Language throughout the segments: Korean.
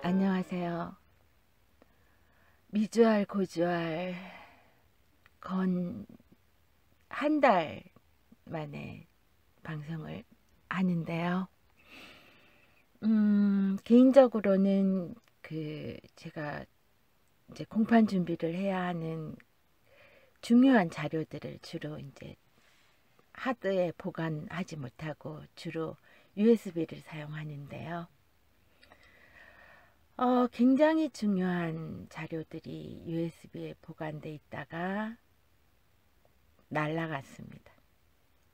안녕하세요. 미주알 고주알 건 한 달 만에 방송을 하는데요. 개인적으로는 제가 이제 공판 준비를 해야 하는 중요한 자료들을 주로 이제 하드에 보관하지 못하고 주로 USB를 사용하는데요. 굉장히 중요한 자료들이 USB에 보관돼 있다가 날라갔습니다.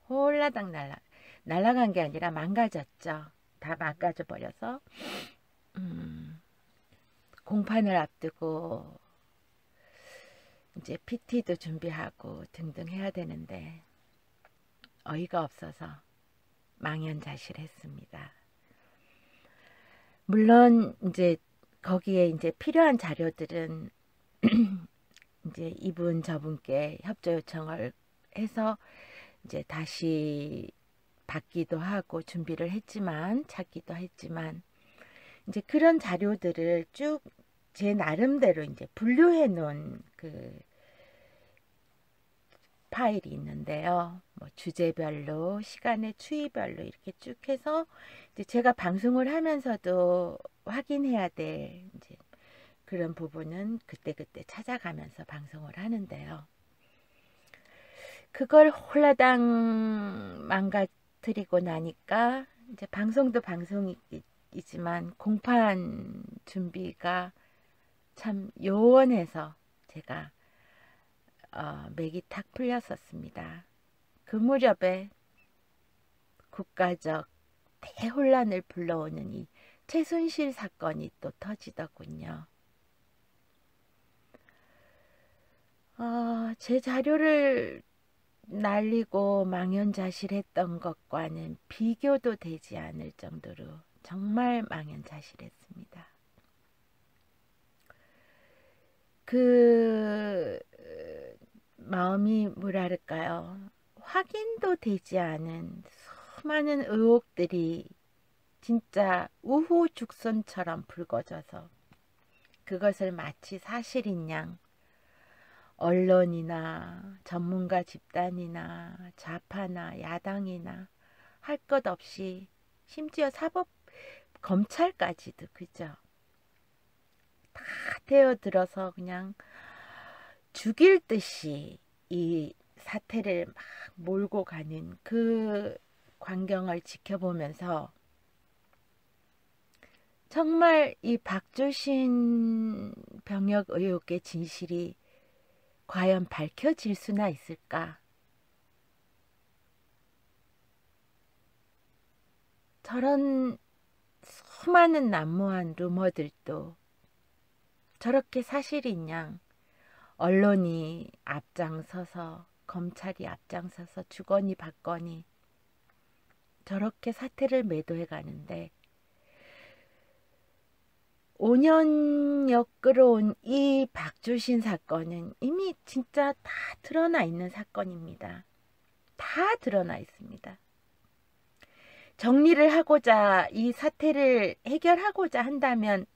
홀라당 날라간 게 아니라 망가졌죠. 다 망가져 버려서 공판을 앞두고 이제 PT도 준비하고 등등 해야 되는데 어이가 없어서 망연자실했습니다. 물론 이제 거기에 이제 필요한 자료들은 이제 이분 저분께 협조 요청을 해서 이제 다시 받기도 하고 준비를 했지만 찾기도 했지만 이제 그런 자료들을 쭉 제 나름대로 이제 분류해 놓은 그 파일이 있는데요. 뭐 주제별로 시간의 추이별로 이렇게 쭉 해서 이제 제가 방송을 하면서도 확인해야 될 이제 그런 부분은 그때그때 찾아가면서 방송을 하는데요. 그걸 홀라당 망가뜨리고 나니까 이제 방송도 방송이지만 공판 준비가 참 요원해서 제가 맥이 탁 풀렸었습니다. 그 무렵에 국가적 대혼란을 불러오는 이 최순실 사건이 또 터지더군요. 제 자료를 날리고 망연자실했던 것과는 비교도 되지 않을 정도로 정말 망연자실했습니다. 그 마음이 뭐랄까요? 확인도 되지 않은 수많은 의혹들이 진짜 우후죽순처럼 불거져서 그것을 마치 사실인 양 언론이나 전문가 집단이나 좌파나 야당이나 할 것 없이 심지어 검찰까지도 그죠? 다 되어들어서 그냥 죽일 듯이 이 사태를 막 몰고 가는 그 광경을 지켜보면서 정말 이 박주신 병역 의혹의 진실이 과연 밝혀질 수나 있을까? 저런 수많은 난무한 루머들도 저렇게 사실인 양 언론이 앞장서서 검찰이 앞장서서 주거니 받거니 저렇게 사태를 매도해 가는데 5년여 끌어온 이 박주신 사건은 이미 진짜 다 드러나 있는 사건입니다. 다 드러나 있습니다. 정리를 하고자 이 사태를 해결하고자 한다면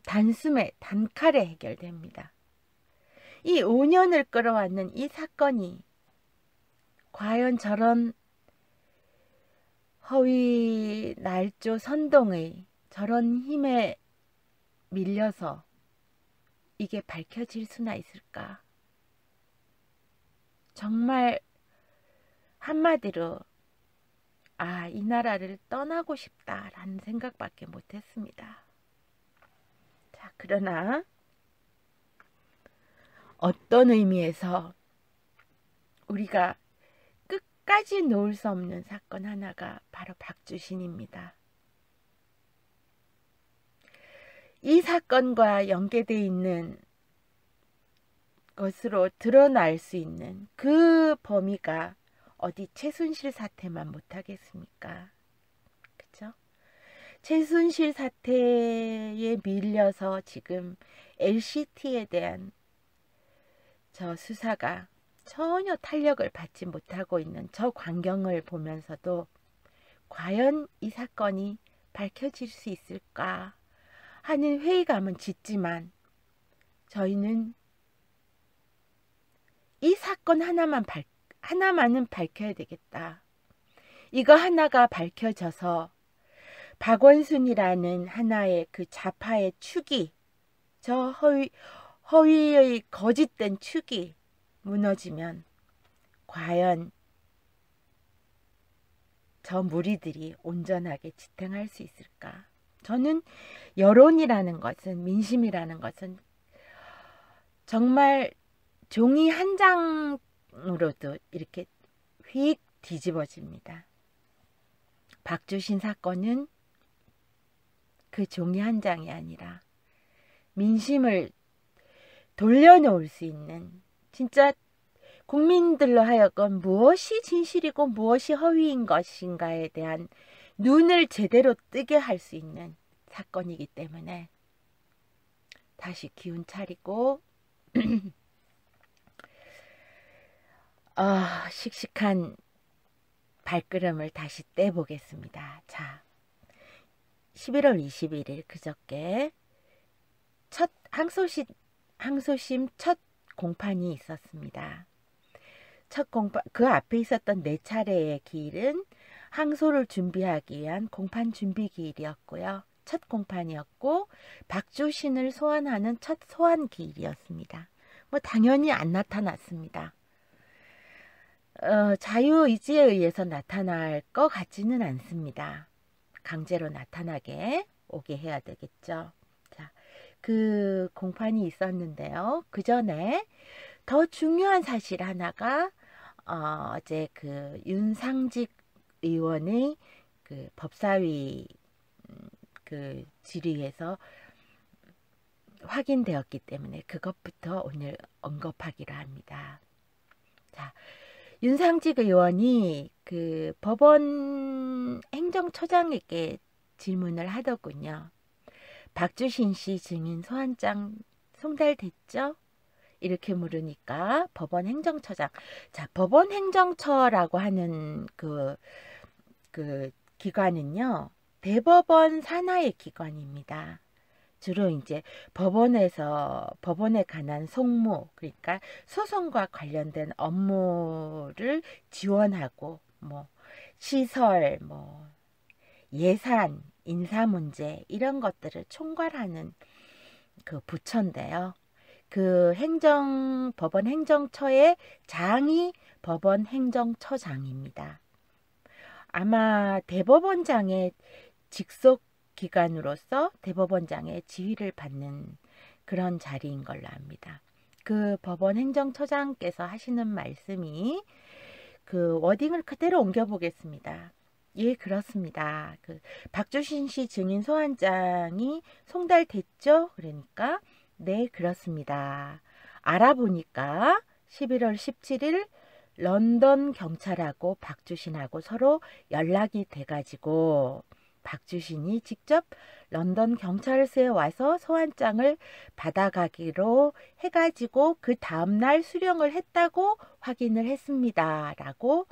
단숨에 단칼에 해결됩니다. 이 5년을 끌어왔는 이 사건이 과연 저런 허위 날조 선동의 저런 힘에 밀려서 이게 밝혀질 수나 있을까? 정말 한마디로 이 나라를 떠나고 싶다라는 생각밖에 못했습니다. 자, 그러나 어떤 의미에서 우리가 끝까지 놓을 수 없는 사건 하나가 바로 박주신입니다. 이 사건과 연계되어 있는 것으로 드러날 수 있는 그 범위가 어디 최순실 사태만 못하겠습니까? 그쵸? 최순실 사태에 밀려서 지금 LCT에 대한 저 수사가 전혀 탄력을 받지 못하고 있는 저 광경을 보면서도 과연 이 사건이 밝혀질 수 있을까 하는 회의감은 짙지만 저희는 이 사건 하나만은 밝혀야 되겠다. 이거 하나가 밝혀져서 박원순이라는 하나의 그 좌파의 축이, 저 허위의 거짓된 축이 무너지면 과연 저 무리들이 온전하게 지탱할 수 있을까? 저는 여론이라는 것은, 민심이라는 것은 정말 종이 한 장으로도 이렇게 휙 뒤집어집니다. 박주신 사건은 그 종이 한 장이 아니라 민심을 돌려놓을 수 있는, 진짜 국민들로 하여금 무엇이 진실이고 무엇이 허위인 것인가에 대한 눈을 제대로 뜨게 할 수 있는 사건이기 때문에 다시 기운 차리고 씩씩한 발걸음을 다시 떼보겠습니다. 자, 11월 21일 그저께 첫 항소심 첫 공판이 있었습니다. 첫 공판, 그 앞에 있었던 4차례의 기일은 항소를 준비하기 위한 공판 준비 기일이었고요. 첫 공판이었고 박주신을 소환하는 첫 소환 기일이었습니다. 뭐 당연히 안 나타났습니다. 자유의지에 의해서 나타날 것 같지는 않습니다. 강제로 나타나게 오게 해야 되겠죠. 자, 그 공판이 있었는데요. 그 전에 더 중요한 사실 하나가 어제 그 윤상직 의원의 그 법사위 그 질의에서 확인되었기 때문에 그것부터 오늘 언급하기로 합니다. 자, 윤상직 의원이 그 법원 행정처장에게 질문을 하더군요. 박주신 씨 증인 소환장 송달됐죠? 이렇게 물으니까 법원 행정처장, 자, 법원 행정처라고 하는 그 기관은요, 대법원 산하의 기관입니다. 주로 이제 법원에 관한 송무, 그러니까 소송과 관련된 업무를 지원하고, 뭐 시설, 뭐 예산, 인사 문제 이런 것들을 총괄하는 그 부처인데요. 그 법원 행정처의 장이 법원 행정처장입니다. 아마 대법원장의 직속 기관으로서 대법원장의 지휘를 받는 그런 자리인 걸로 압니다. 그 법원 행정처장께서 하시는 말씀이, 그 워딩을 그대로 옮겨보겠습니다. 예, 그렇습니다. 그 박주신 씨 증인 소환장이 송달됐죠? 그러니까 네, 그렇습니다. 알아보니까 11월 17일 런던 경찰하고 박주신하고 서로 연락이 돼가지고 박주신이 직접 런던 경찰서에 와서 소환장을 받아가기로 해가지고 그 다음날 수령을 했다고 확인을 했습니다. 라고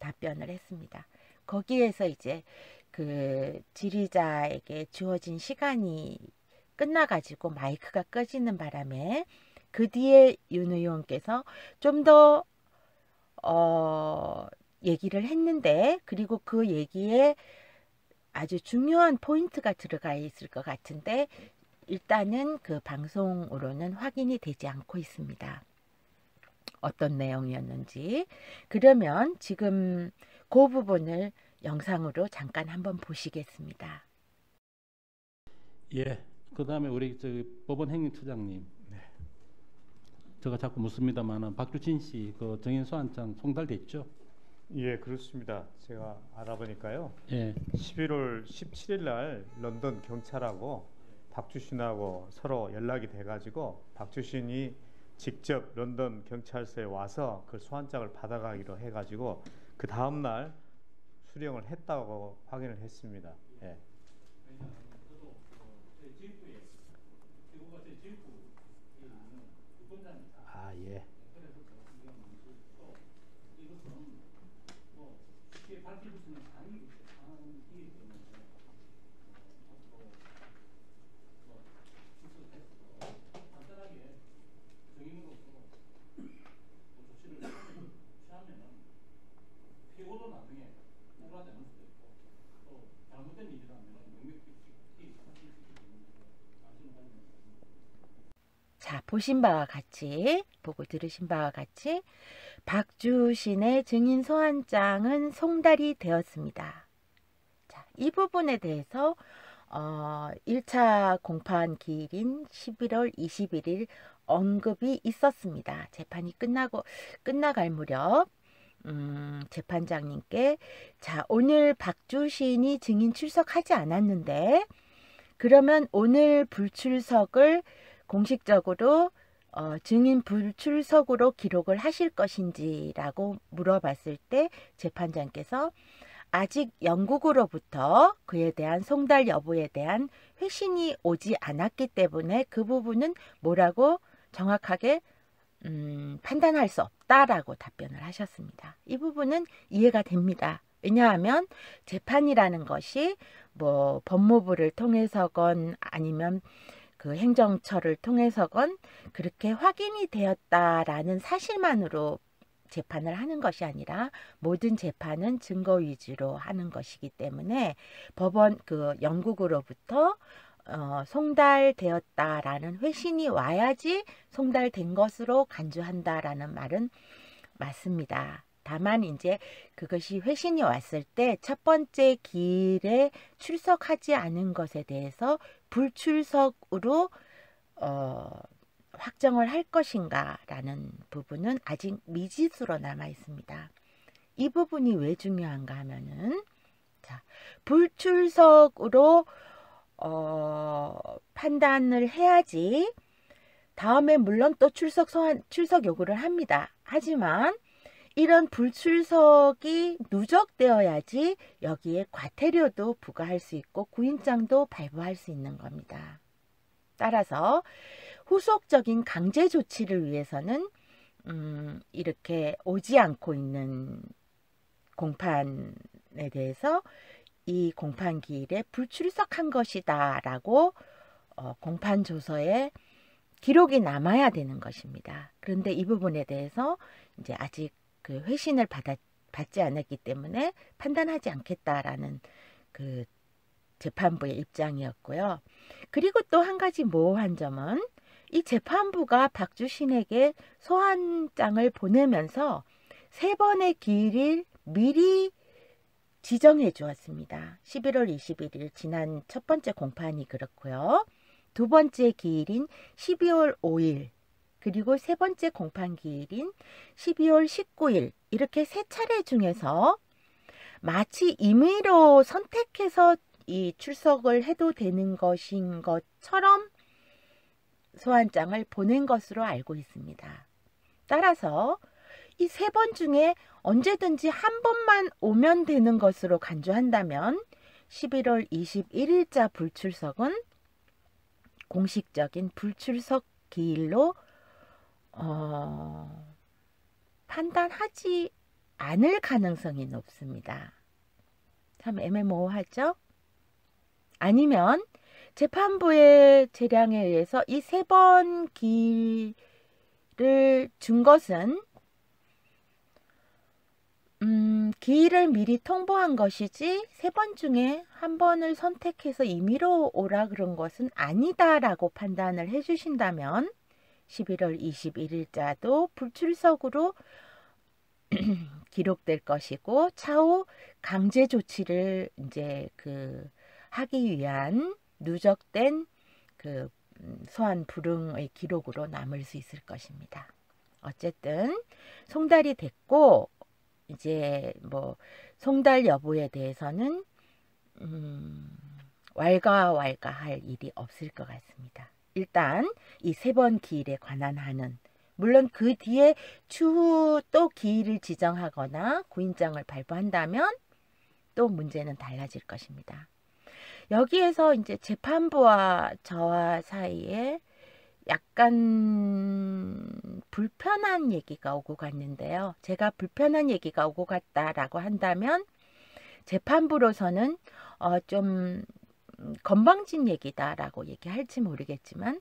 답변을 했습니다. 거기에서 이제 그 질의자에게 주어진 시간이 끝나가지고 마이크가 꺼지는 바람에 그 뒤에 윤 의원께서 좀 더 얘기를 했는데, 그리고 그 얘기에 아주 중요한 포인트가 들어가 있을 것 같은데 일단은 그 방송으로는 확인이 되지 않고 있습니다. 어떤 내용이었는지. 그러면 지금 그 부분을 영상으로 잠깐 한번 보시겠습니다. 예, 그 다음에 우리 법원 행정처장님, 네. 제가 자꾸 묻습니다만 박주신 씨 그 증인 소환장 송달됐죠? 예, 그렇습니다. 제가 알아보니까요. 예. 11월 17일 날 런던 경찰하고 박주신하고 서로 연락이 돼가지고 박주신이 직접 런던 경찰서에 와서 그 소환장을 받아가기로 해가지고 그 다음 날 수령을 했다고 확인을 했습니다. 예. 아, 예. 보신 바와 같이, 보고 들으신 바와 같이 박주신의 증인 소환장은 송달이 되었습니다. 자, 이 부분에 대해서 1차 공판 기일인 11월 21일 언급이 있었습니다. 재판이 끝나갈 무렵 재판장님께 자, 오늘 박주신이 증인 출석하지 않았는데 그러면 오늘 불출석을 공식적으로 증인 불출석으로 기록을 하실 것인지 라고 물어봤을 때 재판장께서 아직 영국으로부터 그에 대한 송달 여부에 대한 회신이 오지 않았기 때문에 그 부분은 뭐라고 정확하게 판단할 수 없다라고 답변을 하셨습니다. 이 부분은 이해가 됩니다. 왜냐하면 재판이라는 것이 뭐 법무부를 통해서건 아니면 그 행정처를 통해서건 그렇게 확인이 되었다라는 사실만으로 재판을 하는 것이 아니라 모든 재판은 증거 위주로 하는 것이기 때문에 법원 그 영국으로부터 송달되었다라는 회신이 와야지 송달된 것으로 간주한다라는 말은 맞습니다. 다만 이제 그것이 회신이 왔을 때 첫 번째 기일에 출석하지 않은 것에 대해서 불출석으로 확정을 할 것인가 라는 부분은 아직 미지수로 남아 있습니다. 이 부분이 왜 중요한가 하면은 자, 불출석으로 판단을 해야지 다음에 물론 또 출석 요구를 합니다. 하지만 이런 불출석이 누적되어야지 여기에 과태료도 부과할 수 있고 구인장도 발부할 수 있는 겁니다. 따라서 후속적인 강제 조치를 위해서는 이렇게 오지 않고 있는 공판에 대해서 이 공판 기일에 불출석한 것이다 라고 공판 조서에 기록이 남아야 되는 것입니다. 그런데 이 부분에 대해서 이제 아직 그 회신을 받지 않았기 때문에 판단하지 않겠다라는 그 재판부의 입장이었고요. 그리고 또 한 가지 모호한 점은 이 재판부가 박주신에게 소환장을 보내면서 3번의 기일을 미리 지정해 주었습니다. 11월 21일 지난 첫 번째 공판이 그렇고요. 두 번째 기일인 12월 5일 그리고 세 번째 공판 기일인 12월 19일 이렇게 3차례 중에서 마치 임의로 선택해서 이 출석을 해도 되는 것인 것처럼 소환장을 보낸 것으로 알고 있습니다. 따라서 이 3번 중에 언제든지 한 번만 오면 되는 것으로 간주한다면 11월 21일자 불출석은 공식적인 불출석 기일로 판단하지 않을 가능성이 높습니다. 참 애매모호하죠? 아니면 재판부의 재량에 의해서 이 3번 기일을 준 것은 기일을 미리 통보한 것이지 3번 중에 한 번을 선택해서 임의로 오라 그런 것은 아니다라고 판단을 해주신다면 11월 21일자도 불출석으로 기록될 것이고 차후 강제 조치를 이제 하기 위한 누적된 소환 불응의 기록으로 남을 수 있을 것입니다. 어쨌든 송달이 됐고 이제 뭐 송달 여부에 대해서는 왈가왈가할 일이 없을 것 같습니다. 일단 이 3번 기일에 관한 한은 물론 그 뒤에 추후 또 기일을 지정하거나 구인장을 발부한다면 또 문제는 달라질 것입니다. 여기에서 이제 재판부와 저와 사이에 약간 불편한 얘기가 오고 갔는데요. 제가 불편한 얘기가 오고 갔다라고 한다면 재판부로서는 좀 건방진 얘기다라고 얘기할지 모르겠지만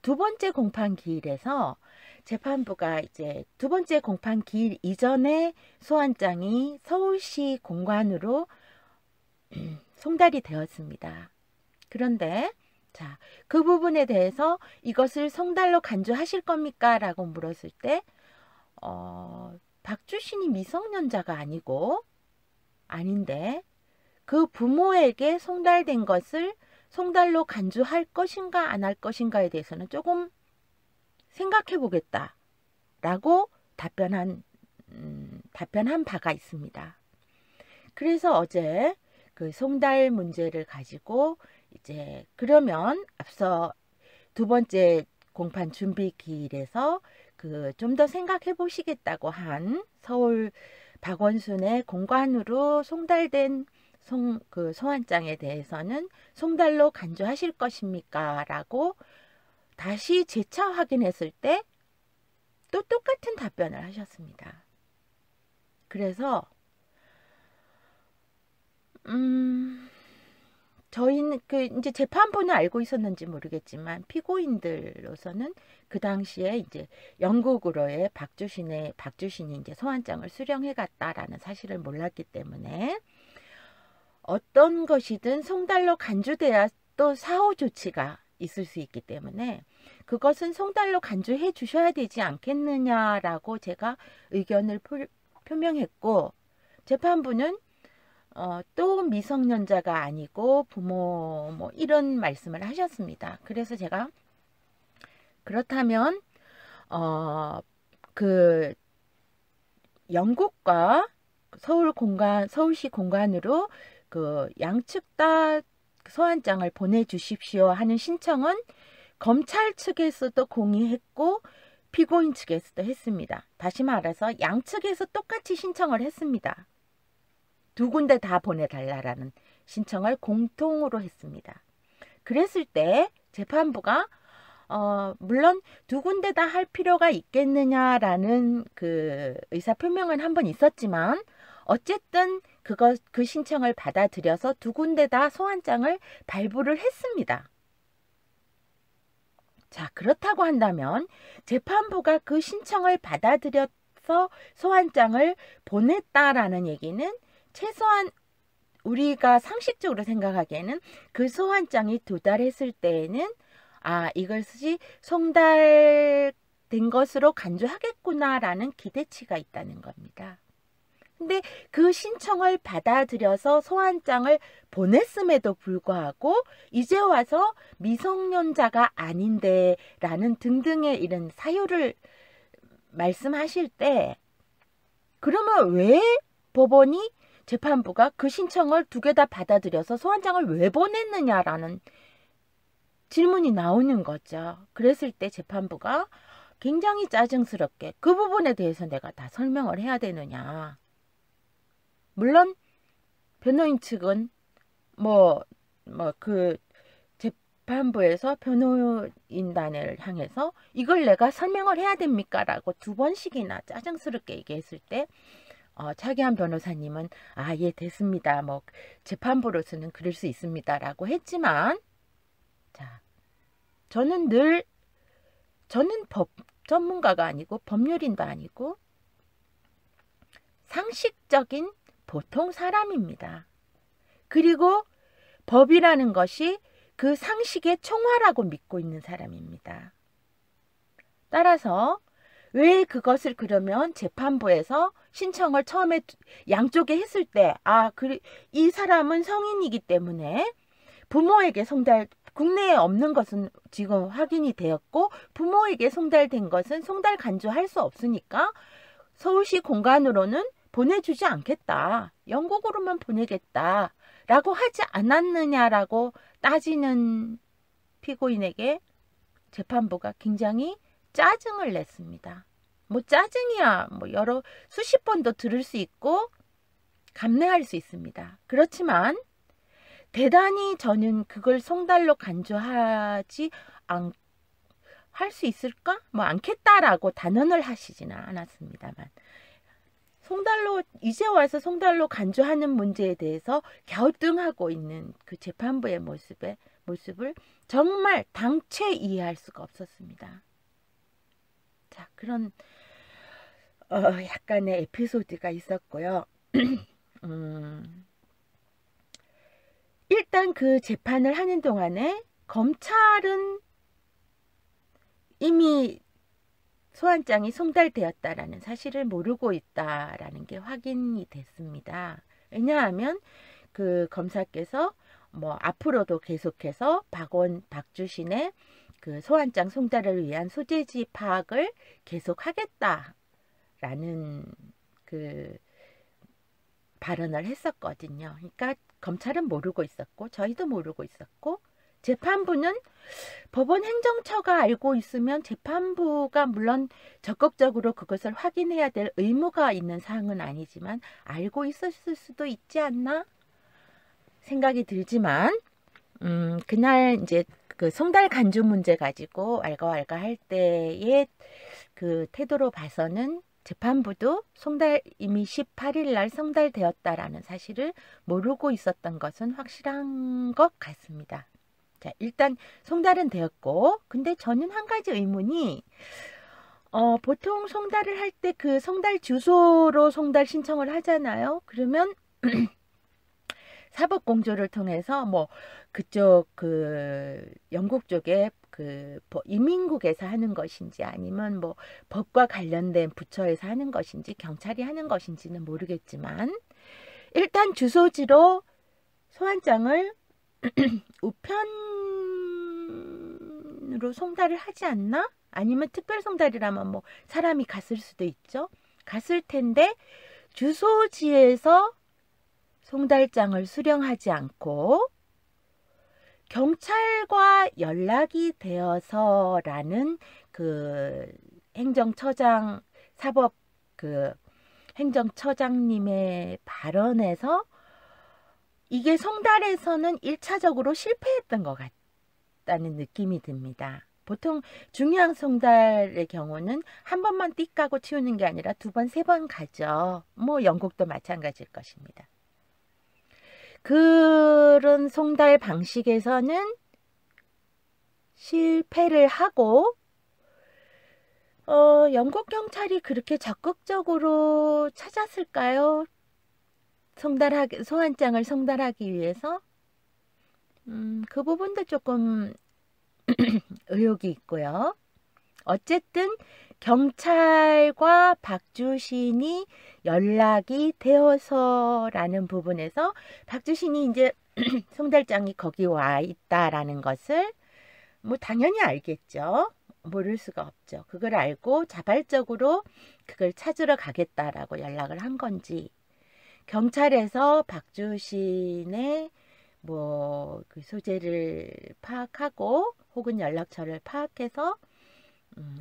두 번째 공판 기일에서 재판부가 이제 두 번째 공판 기일 이전에 소환장이 서울시 공관으로 송달이 되었습니다. 그런데 자, 그 부분에 대해서 이것을 송달로 간주하실 겁니까? 라고 물었을 때 박주신이 미성년자가 아닌데 그 부모에게 송달된 것을 송달로 간주할 것인가 안 할 것인가에 대해서는 조금 생각해 보겠다 라고 답변한 바가 있습니다. 그래서 어제 그 송달 문제를 가지고 이제 그러면 앞서 두 번째 공판 준비 기일에서 그 좀 더 생각해 보시겠다고 한 서울 박원순의 공관으로 송달된 그 소환장에 대해서는 송달로 간주하실 것입니까? 라고 다시 재차 확인했을 때 또 똑같은 답변을 하셨습니다. 그래서 저희는 그 이제 재판부는 알고 있었는지 모르겠지만 피고인들로서는 그 당시에 이제 영국으로의 박주신이 이제 소환장을 수령해 갔다라는 사실을 몰랐기 때문에 어떤 것이든 송달로 간주돼야 또 사후 조치가 있을 수 있기 때문에 그것은 송달로 간주해 주셔야 되지 않겠느냐라고 제가 의견을 표명했고 재판부는 또 미성년자가 아니고 부모 뭐 이런 말씀을 하셨습니다. 그래서 제가 그렇다면 그 영국과 서울시 공관으로 그 양측 다 소환장을 보내주십시오 하는 신청은 검찰 측에서도 공의했고 피고인 측에서도 했습니다. 다시 말해서 양측에서 똑같이 신청을 했습니다. 두 군데 다 보내달라라는 신청을 공통으로 했습니다. 그랬을 때 재판부가 물론 두 군데 다 할 필요가 있겠느냐라는 그 의사표명은 한번 있었지만 어쨌든 그 신청을 받아들여서 두 군데 다 소환장을 발부를 했습니다. 자, 그렇다고 한다면 재판부가 그 신청을 받아들여서 소환장을 보냈다라는 얘기는 최소한 우리가 상식적으로 생각하기에는 그 소환장이 도달했을 때에는 이것이 송달된 것으로 간주하겠구나라는 기대치가 있다는 겁니다. 근데 그 신청을 받아들여서 소환장을 보냈음에도 불구하고 이제 와서 미성년자가 아닌데 라는 등등의 이런 사유를 말씀하실 때 그러면 왜 법원이 재판부가 그 신청을 두 개 다 받아들여서 소환장을 왜 보냈느냐라는 질문이 나오는 거죠. 그랬을 때 재판부가 굉장히 짜증스럽게 그 부분에 대해서 내가 다 설명을 해야 되느냐. 물론 변호인 측은 그 재판부에서 변호인단을 향해서 이걸 내가 설명을 해야 됩니까? 라고 두 번씩이나 짜증스럽게 얘기했을 때 차기한 변호사님은 예 됐습니다. 재판부로서는 그럴 수 있습니다. 라고 했지만 자, 저는 법 전문가가 아니고 법률인도 아니고 상식적인 보통 사람입니다. 그리고 법이라는 것이 그 상식의 총화라고 믿고 있는 사람입니다. 따라서 왜 그것을 그러면 재판부에서 신청을 처음에 양쪽에 했을 때 이 사람은 성인이기 때문에 부모에게 국내에 없는 것은 지금 확인이 되었고 부모에게 송달된 것은 송달 간주할 수 없으니까 서울시 공관으로는 보내주지 않겠다. 영국으로만 보내겠다. 라고 하지 않았느냐라고 따지는 피고인에게 재판부가 굉장히 짜증을 냈습니다. 짜증이야. 여러 수십 번도 들을 수 있고 감내할 수 있습니다. 그렇지만 대단히 저는 그걸 송달로 간주하지 할 수 있을까? 않겠다라고 단언을 하시지는 않았습니다만 이제 와서 송달로 간주하는 문제에 대해서 갸우뚱하고 있는 그 재판부의 모습을 정말 당최 이해할 수가 없었습니다. 자, 그런 약간의 에피소드가 있었고요. 일단 그 재판을 하는 동안에 검찰은 이미 소환장이 송달되었다라는 사실을 모르고 있다라는 게 확인이 됐습니다. 왜냐하면 그 검사께서 뭐 앞으로도 계속해서 박주신의 그 소환장 송달을 위한 소재지 파악을 계속하겠다라는 그 발언을 했었거든요. 그러니까 검찰은 모르고 있었고 저희도 모르고 있었고 재판부는 법원 행정처가 알고 있으면 재판부가 물론 적극적으로 그것을 확인해야 될 의무가 있는 사항은 아니지만 알고 있었을 수도 있지 않나 생각이 들지만 그날 이제 그 송달 간주 문제 가지고 왈가왈가 할 때의 그 태도로 봐서는 재판부도 이미 18일 날 송달되었다라는 사실을 모르고 있었던 것은 확실한 것 같습니다. 자, 일단 송달은 되었고, 근데 저는 한 가지 의문이 보통 송달을 할 때 그 송달 주소로 송달 신청을 하잖아요. 그러면 사법공조를 통해서 뭐 그쪽 그 영국 쪽에 그 이민국에서 하는 것인지 아니면 뭐 법과 관련된 부처에서 하는 것인지 경찰이 하는 것인지는 모르겠지만 일단 주소지로 소환장을 우편으로 송달을 하지 않나? 아니면 특별 송달이라면 뭐 사람이 갔을 수도 있죠. 갔을 텐데 주소지에서 송달장을 수령하지 않고 경찰과 연락이 되어서라는 그 행정처장 사법 그 행정처장님의 발언에서 이게 송달에서는 1차적으로 실패했던 것 같다는 느낌이 듭니다. 보통 중요한 송달의 경우는 한 번만 띡 가고 치우는 게 아니라 두 번, 세 번 가죠. 뭐 영국도 마찬가지일 것입니다. 그런 송달 방식에서는 실패를 하고 영국 경찰이 그렇게 적극적으로 찾았을까요? 소환장을 송달하기 위해서 그 부분도 조금 의혹이 있고요. 어쨌든 경찰과 박주신이 연락이 되어서라는 부분에서 박주신이 이제 송달장이 거기 와 있다라는 것을 뭐 당연히 알겠죠. 모를 수가 없죠. 그걸 알고 자발적으로 그걸 찾으러 가겠다라고 연락을 한 건지 경찰에서 박주신의 뭐 그 소재를 파악하고 혹은 연락처를 파악해서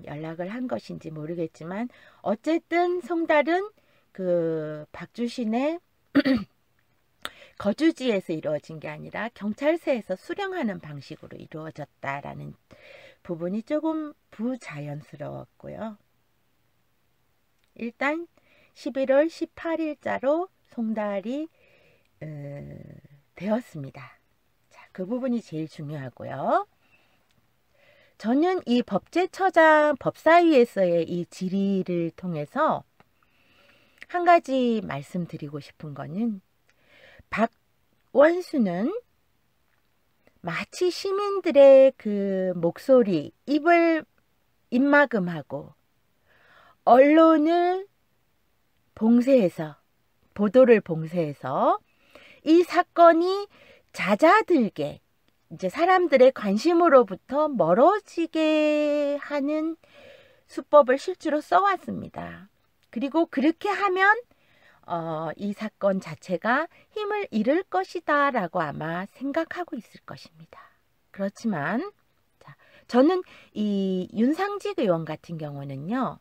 연락을 한 것인지 모르겠지만 어쨌든 송달은 그 박주신의 거주지에서 이루어진 게 아니라 경찰서에서 수령하는 방식으로 이루어졌다라는 부분이 조금 부자연스러웠고요. 일단 11월 18일자로 송달이 되었습니다. 자, 그 부분이 제일 중요하고요. 저는 이 법제처장 법사위에서의 이 질의를 통해서 한 가지 말씀드리고 싶은 거는 박원순은 마치 시민들의 그 목소리, 입막음하고 언론을 봉쇄해서 보도를 봉쇄해서 이 사건이 잦아들게 이제 사람들의 관심으로부터 멀어지게 하는 수법을 실제로 써왔습니다. 그리고 그렇게 하면 이 사건 자체가 힘을 잃을 것이다 라고 아마 생각하고 있을 것입니다. 그렇지만 자, 저는 이 윤상직 의원 같은 경우는요.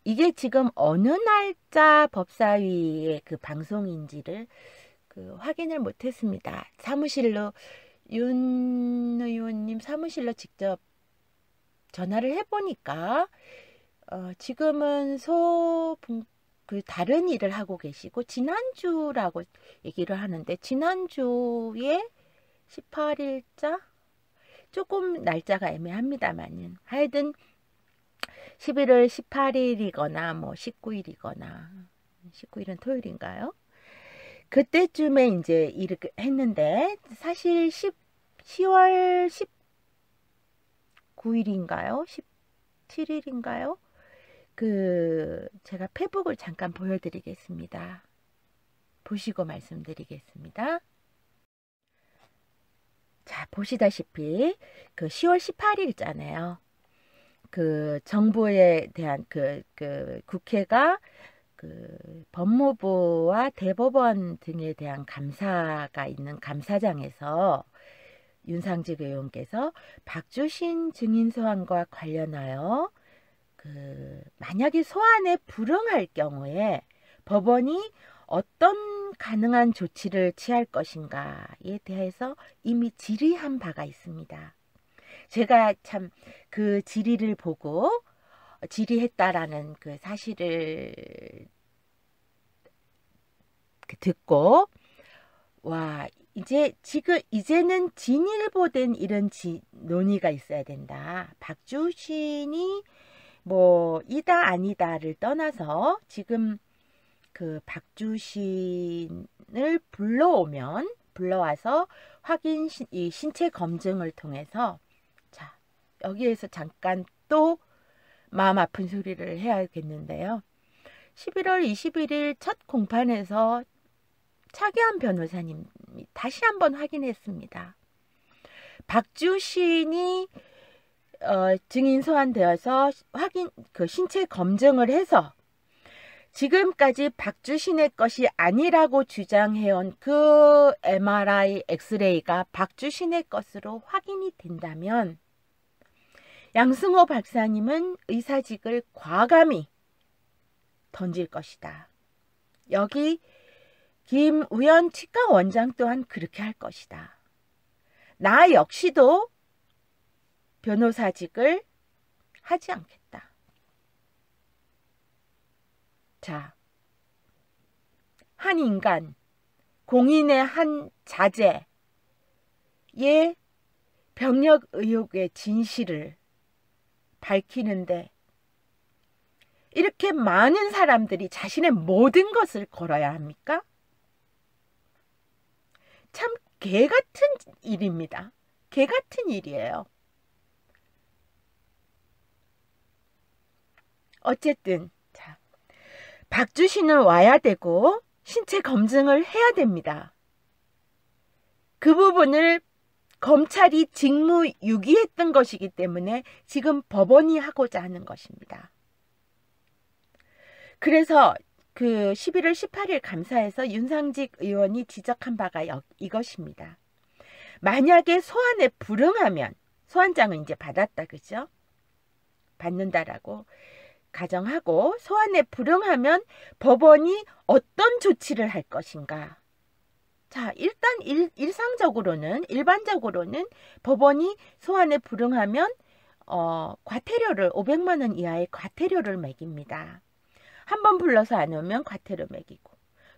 이게 지금 어느 날짜 법사위의 그 방송인지를 확인을 못했습니다. 사무실로 윤 의원님 사무실로 직접 전화를 해보니까 지금은 다른 일을 하고 계시고 지난주라고 얘기를 하는데 지난주에 18일자 조금 날짜가 애매합니다만은 하여튼 11월 18일이거나 뭐 19일이거나 19일은 토요일인가요? 그때쯤에 이제 일을 했는데 사실 10월 19일인가요? 17일인가요? 제가 페북을 잠깐 보여드리겠습니다. 보시고 말씀드리겠습니다. 자, 보시다시피 10월 18일자네요. 정부에 대한 국회가 법무부와 대법원 등에 대한 감사가 있는 감사장에서 윤상직 의원께서 박주신 증인 소환과 관련하여 만약에 소환에 불응할 경우에 법원이 어떤 가능한 조치를 취할 것인가에 대해서 이미 질의한 바가 있습니다. 제가 참 그 질의를 보고 질의했다라는 그 사실을 듣고 와, 이제는 진일보된 이런 논의가 있어야 된다. 박주신이 뭐 이다 아니다를 떠나서 지금 박주신을 불러와서 이 신체 검증을 통해서, 자, 여기에서 잠깐 또 마음 아픈 소리를 해야겠는데요. 11월 21일 첫 공판에서 차기환 변호사님이 다시 한번 확인했습니다. 박주신이 증인 소환되어서 신체 검증을 해서 지금까지 박주신의 것이 아니라고 주장해온 그 MRI, 엑스레이가 박주신의 것으로 확인이 된다면 양승호 박사님은 의사직을 과감히 던질 것이다. 여기 김우연 치과 원장 또한 그렇게 할 것이다. 나 역시도 변호사직을 하지 않겠다. 자, 한 인간, 공인의 한 자제의 병력 의혹의 진실을 밝히는데 이렇게 많은 사람들이 자신의 모든 것을 걸어야 합니까? 참 개같은 일입니다. 개같은 일이에요. 어쨌든 자, 박주신은 와야 되고 신체 검증을 해야 됩니다. 그 부분을 검찰이 직무유기했던 것이기 때문에 지금 법원이 하고자 하는 것입니다. 그래서 11월 18일 감사에서 윤상직 의원이 지적한 바가 이것입니다. 만약에 소환에 불응하면, 소환장은 이제 받았다, 그죠? 받는다라고 가정하고 소환에 불응하면 법원이 어떤 조치를 할 것인가? 자, 일단 일반적으로는 법원이 소환에 불응하면 과태료를 500만 원 이하의 과태료를 매깁니다. 한 번 불러서 안 오면 과태료 매기고,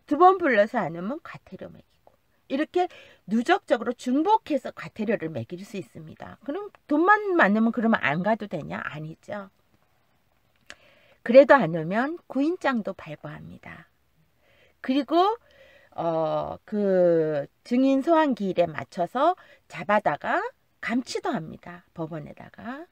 두 번 불러서 안 오면 과태료 매기고, 이렇게 누적적으로 중복해서 과태료를 매길 수 있습니다. 그럼 돈만 많으면 그러면 안 가도 되냐? 아니죠. 그래도 안 오면 구인장도 발부합니다. 그리고 증인 소환 기일에 맞춰서 잡아다가 감치도 합니다. 법원에다가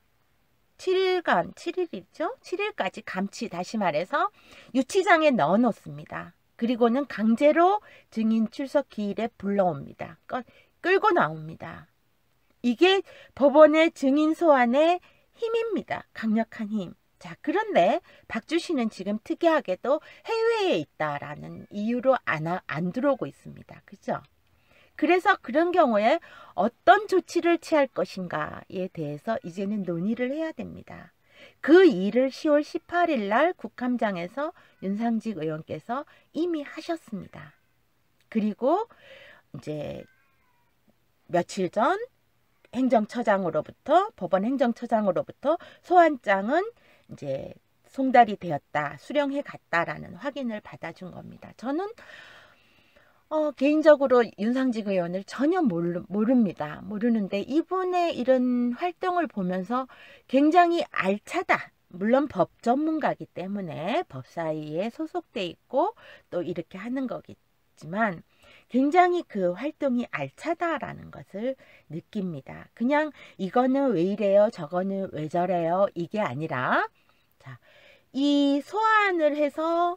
7일이죠? 7일까지 감치, 다시 말해서 유치장에 넣어 놓습니다. 그리고는 강제로 증인 출석 기일에 불러옵니다. 끌고 나옵니다. 이게 법원의 증인 소환의 힘입니다. 강력한 힘. 자, 그런데 박주신은 지금 특이하게도 해외에 있다라는 이유로 안 들어오고 있습니다. 그죠? 그래서 그런 경우에 어떤 조치를 취할 것인가에 대해서 이제는 논의를 해야 됩니다. 그 일을 10월 18일 날 국감장에서 윤상직 의원께서 이미 하셨습니다. 그리고 이제 며칠 전 법원 행정처장으로부터 소환장은 이제 송달이 되었다, 수령해 갔다라는 확인을 받아준 겁니다. 저는 개인적으로 윤상직 의원을 전혀 모릅니다. 모르는데 이분의 이런 활동을 보면서 굉장히 알차다. 물론 법 전문가이기 때문에 법사위에 소속돼 있고 또 이렇게 하는 거겠지만 굉장히 그 활동이 알차다라는 것을 느낍니다. 그냥 이거는 왜 이래요, 저거는 왜 저래요, 이게 아니라, 자, 이 소환을 해서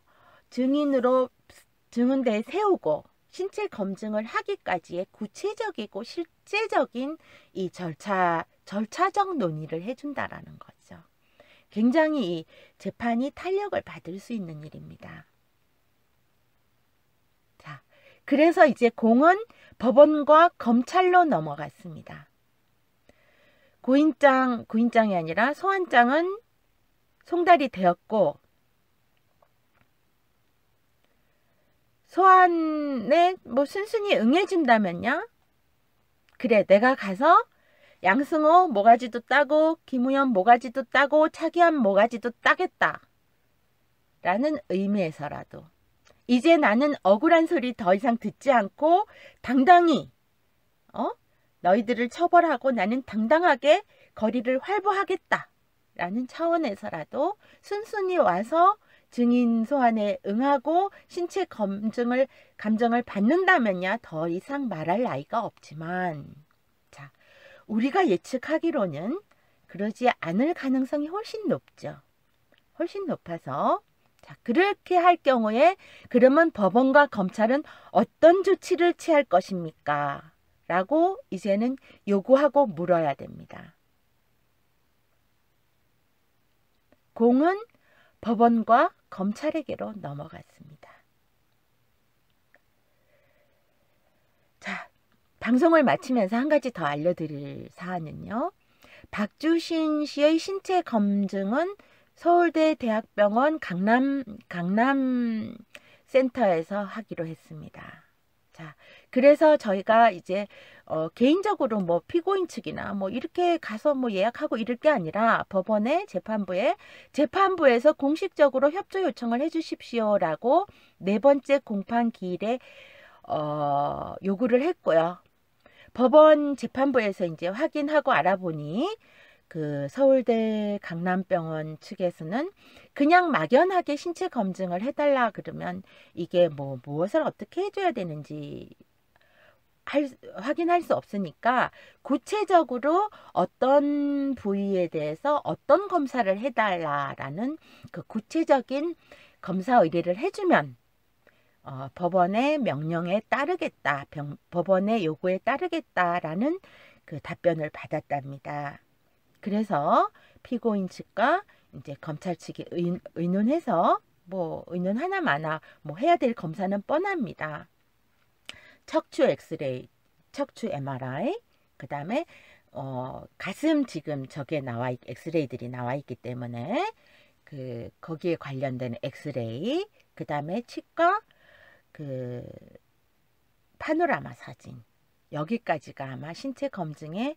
증인대에 세우고 신체 검증을 하기까지의 구체적이고 실제적인 이 절차적 논의를 해준다라는 거죠. 굉장히 이 재판이 탄력을 받을 수 있는 일입니다. 자, 그래서 이제 공은 법원과 검찰로 넘어갔습니다. 구인장이 아니라 소환장은 송달이 되었고, 소환에 뭐 순순히 응해준다면요, 그래 내가 가서 양승호 모가지도 따고 김우현 모가지도 따고 차기환 모가지도 따겠다 라는 의미에서라도 이제 나는 억울한 소리 더 이상 듣지 않고 당당히 너희들을 처벌하고 나는 당당하게 거리를 활보하겠다 라는 차원에서라도 순순히 와서 증인 소환에 응하고 신체 감정을 받는다면야 더 이상 말할 나위가 없지만, 자, 우리가 예측하기로는 그러지 않을 가능성이 훨씬 높죠. 훨씬 높아서, 자, 그렇게 할 경우에 그러면 법원과 검찰은 어떤 조치를 취할 것입니까? 라고 이제는 요구하고 물어야 됩니다. 공은 법원과 검찰에게로 넘어갔습니다. 자, 방송을 마치면서 한 가지 더 알려드릴 사안은요. 박주신 씨의 신체 검증은 서울대 대학병원 강남센터에서 하기로 했습니다. 자, 그래서 저희가 이제 개인적으로 뭐 피고인 측이나 뭐 이렇게 가서 뭐 예약하고 이럴 게 아니라 법원의 재판부에서 공식적으로 협조 요청을 해주십시오라고 4번째 공판 기일에 요구를 했고요. 법원 재판부에서 이제 확인하고 알아보니 그 서울대 강남병원 측에서는 그냥 막연하게 신체 검증을 해달라 그러면 이게 뭐 무엇을 어떻게 해줘야 되는지 확인할 수 없으니까 구체적으로 어떤 부위에 대해서 어떤 검사를 해달라라는 그 구체적인 검사 의뢰를 해주면 법원의 명령에 따르겠다, 법원의 요구에 따르겠다라는 그 답변을 받았답니다. 그래서 피고인 측과 이제 검찰 측이 의논해서 뭐 의논 하나 마나 뭐 해야 될 검사는 뻔합니다. 척추 엑스레이, 척추 MRI, 그 다음에 가슴 지금 저게 엑스레이들이 나와 있기 때문에 거기에 관련된 엑스레이, 그 다음에 치과 파노라마 사진, 여기까지가 아마 신체 검증의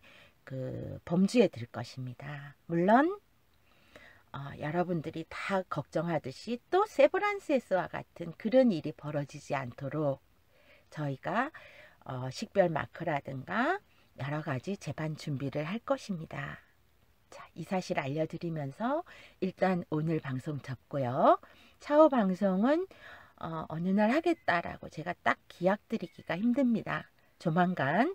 범주에 들 것입니다. 물론 여러분들이 다 걱정하듯이 또 세브란스에서와 같은 그런 일이 벌어지지 않도록 저희가 식별 마크라든가 여러 가지 재판 준비를 할 것입니다. 자, 이 사실 알려드리면서 일단 오늘 방송 접고요. 차후 방송은 어느 날 하겠다라고 제가 딱 기약 드리기가 힘듭니다. 조만간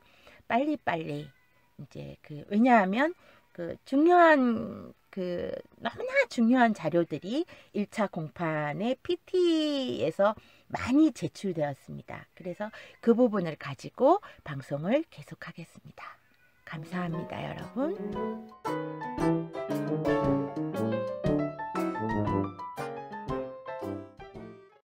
빨리빨리 이제 왜냐하면 너무나 중요한 자료들이 1차 공판의 PT에서 많이 제출되었습니다. 그래서 그 부분을 가지고 방송을 계속하겠습니다. 감사합니다, 여러분.